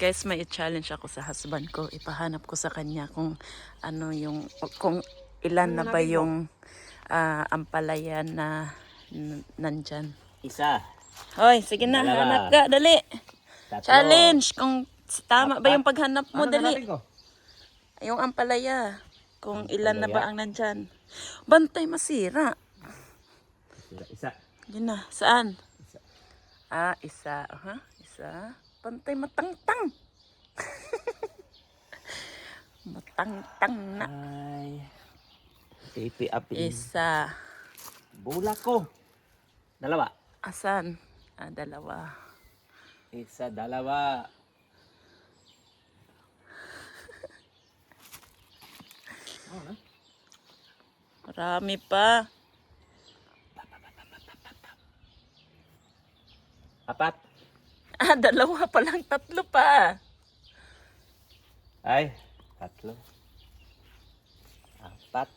Guys, may challenge ako sa husband ko. Ipahanap ko sa kanya kung ano yung, kung ilan na ba yung ampalaya na nandyan. Isa. Hoy, sige na, Dalawa. hanap ka, dali. Tatlo. Challenge, kung tama ba Apat. yung paghanap mo, Ano dali. hanapin ko? Yung ampalaya, kung ilan na Ampalaya. ba ang nandyan. Bantay, masira. Isa. Yun na, saan? Isa. Isa. Isa. Bantay, matangtang. Matangtang na. Ay. Pipi apin. Isa. Bulak ko. Dalawa. Asan? Dalawa. Isa, dalawa. Marami pa. Apat. Dalawa pa lang, tatlo pa. Ay, tatlo. Apat.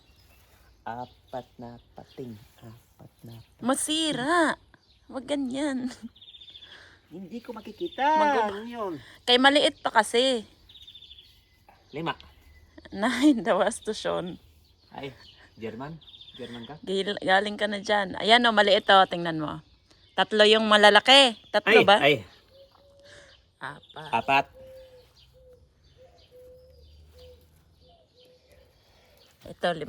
Apat na pating. Apat na. Masira. Wag ganyan. Hindi ko makikita. Ano yun? Kay maliit pa kasi. 5. 9 daw astusyon. Ay, German. German ka? Galing ka na dyan. Ayan o, maliit o. Tingnan mo. Tatlo yung malalaki. Tatlo Ay, ba? ay. Apat. Apat. Ito, 5.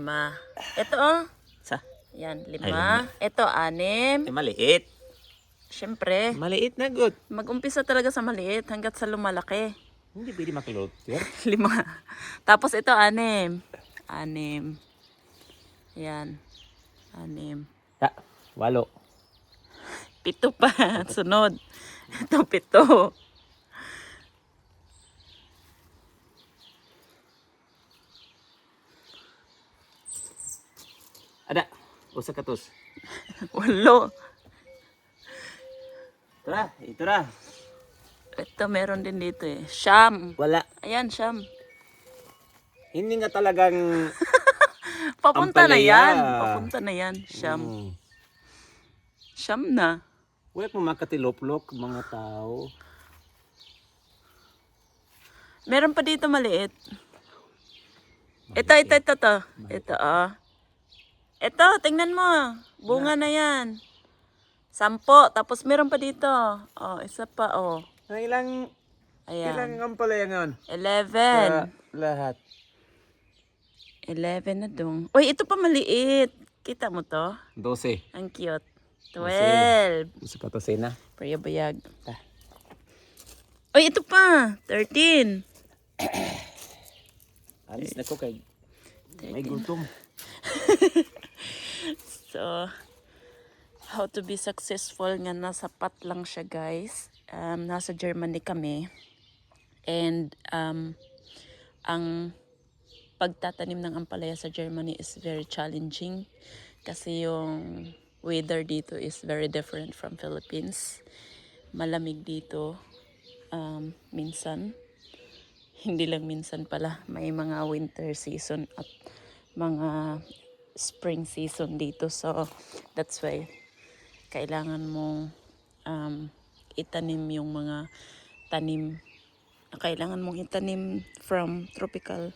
Ito o. Sa? Yan, 5. Ay, 5. Ito, 6. Maliit. Siyempre, Maliit na good. mag-umpisa talaga sa maliit hanggat sa lumalaki. Hindi pwede makulot. 5. Tapos ito, 6. 6. Yan. 6. 8. 7 pa. Sunod. Ito, 7. Ada. Usa katos. 8. Ito na. Ito, meron din dito eh. Siyam. Wala. Ayan, siyam. Hindi nga talagang Papunta na ampalaya. yan. Papunta na yan. Siyam. Siyam na. Wala mo makatiloplok mga tao. Meron pa dito maliit. Ito. Ito, Ito, tingnan mo. Bunga na yan. 10. Tapos meron pa dito. Isa pa, Ilang Ayan. ampalaya ngayon? 11. Lahat. 11 na dong. Uy, ito pa maliit. Kita mo to? 12. Ang cute. 12. Usa ka to sina. Payabayag. Uy, ito pa. 13. Alis na ko kay may gutom. So, how to be successful nga nasa pat lang siya, guys. Nasa Germany kami. And ang pagtatanim ng ampalaya sa Germany is very challenging kasi yung weather dito is very different from Philippines. Malamig dito minsan. Hindi lang minsan pala, may mga winter season at mga spring season dito. So, that's why kailangan mong itanim yung mga tanim. Kailangan mong itanim from tropical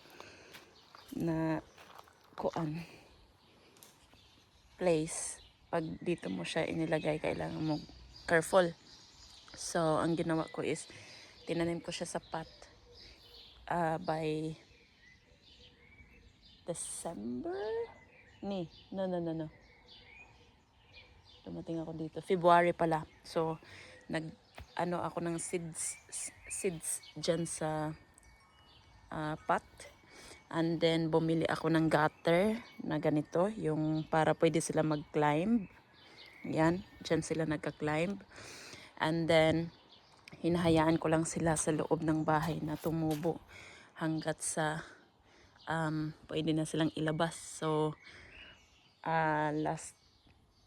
na place. Pag dito mo siya inilagay, kailangan mo careful. So, ang ginawa ko is tinanim ko siya sa pot by December? No. Dumating ako dito. February pala. So, ako ng seeds dyan sa pot. And then, bumili ako ng gutter na ganito. Yung para pwede sila mag-climb. Yan. Dyan sila nagka-climb. And then, hinahayaan ko lang sila sa loob ng bahay na tumubo hanggat sa pwede na silang ilabas. So, last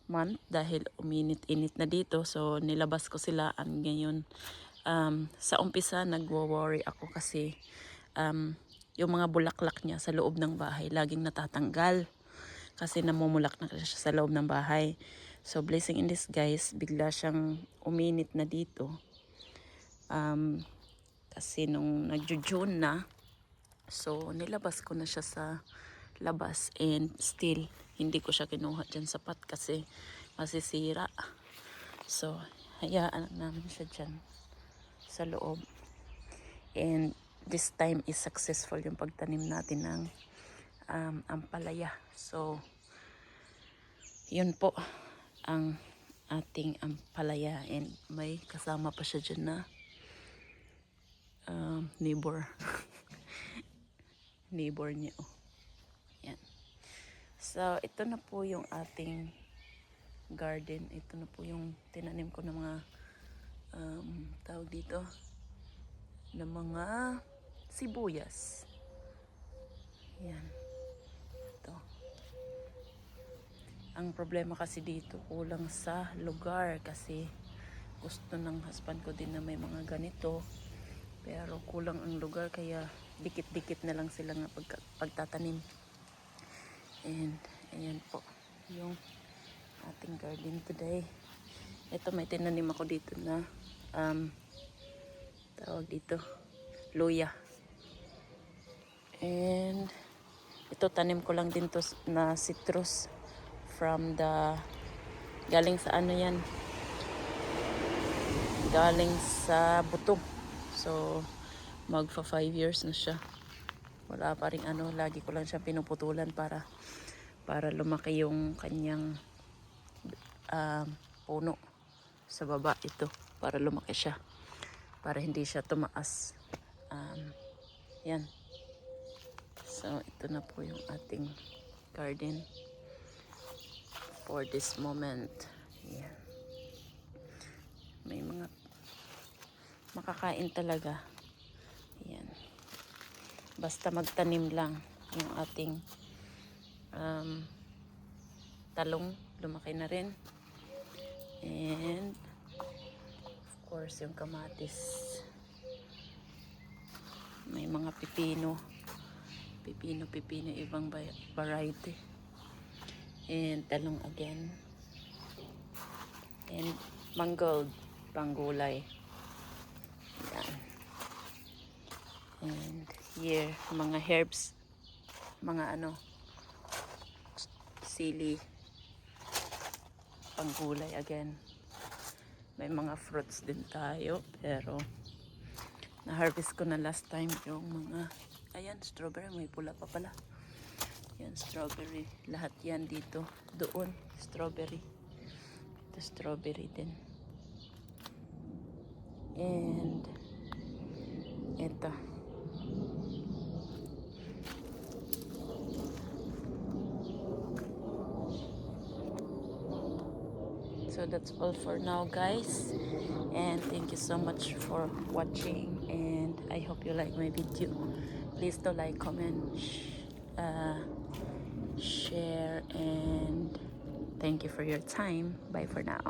month, dahil uminit-init na dito, so nilabas ko sila. And ngayon, sa umpisa, nagwo-worry ako kasi yung mga bulaklak niya sa loob ng bahay, laging natatanggal. Kasi namumulak na siya sa loob ng bahay. So, blessing in disguise, bigla siyang uminit na dito. Kasi nung nagjo-June na, so nilabas ko na siya sa labas and still hindi ko siya kinuha dyan sa pot kasi masisira. So hayaan namin siya dyan sa loob. And this time is successful yung pagtanim natin ng ampalaya. So yun po ang ating ampalaya, and may kasama pa siya dyan na neighbor. Neighbor niya. Oh. Yan. So ito na po yung ating garden. Ito na po yung tinanim ko ng mga tawag dito ng mga sibuyas. Yan. Ito. Ang problema kasi dito, kulang sa lugar kasi gusto ng husband ko din na may mga ganito. Pero kulang ang lugar kaya dikit-dikit na lang sila nga pagtatanim. And ayan po yung ating garden today. Ito may tinanim ako dito na tawag dito luya. And ito tanim ko lang din to na citrus from the galing sa ano yan, galing sa buto. So magfa 5 years na siya, wala pa rin ano, lagi ko lang siya pinuputulan para lumaki yung kanyang puno sa baba. Ito para lumaki siya, para hindi siya tumaas. Yan. So ito na po yung ating garden for this moment. Yan. May mga makakain talaga. Yan. Basta magtanim lang yung ating talong, lumaki na rin. And of course yung kamatis. May mga pipino, ibang variety. And talong again. And mangold, panggulay. Yan. And here, mga herbs, mga ano, sili, panggulay again. May mga fruits din tayo, pero na-harvest ko na last time yung mga, ayan, strawberry, may pula pa pala. Yan, strawberry. Lahat yan dito. Doon, strawberry. Ito, strawberry din. And ito. So that's all for now, guys. And thank you so much for watching. And I hope you like my video. Please do like, comment, share, and thank you for your time. Bye for now.